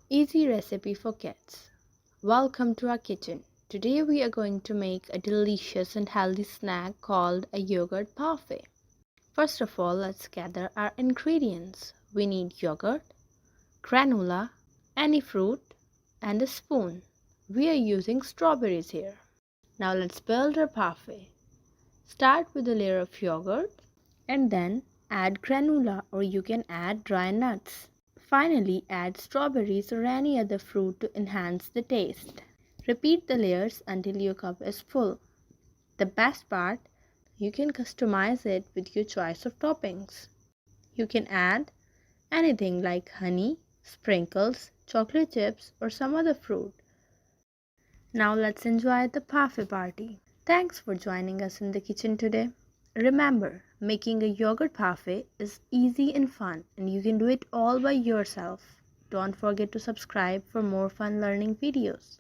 Easy recipe for kids. Welcome to our kitchen. Today we are going to make a delicious and healthy snack called a yogurt parfait. First of all, let's gather our ingredients. We need yogurt, granola, any fruit, and a spoon. We are using strawberries here. Now let's build our parfait. Start with a layer of yogurt and then add granola, or you can add dry nuts. Finally, add strawberries or any other fruit to enhance the taste. Repeat the layers until your cup is full. The best part, you can customize it with your choice of toppings. You can add anything like honey, sprinkles, chocolate chips, or some other fruit. Now let's enjoy the parfait party. Thanks for joining us in the kitchen today. Remember, making a yogurt parfait is easy and fun, and you can do it all by yourself. Don't forget to subscribe for more fun learning videos.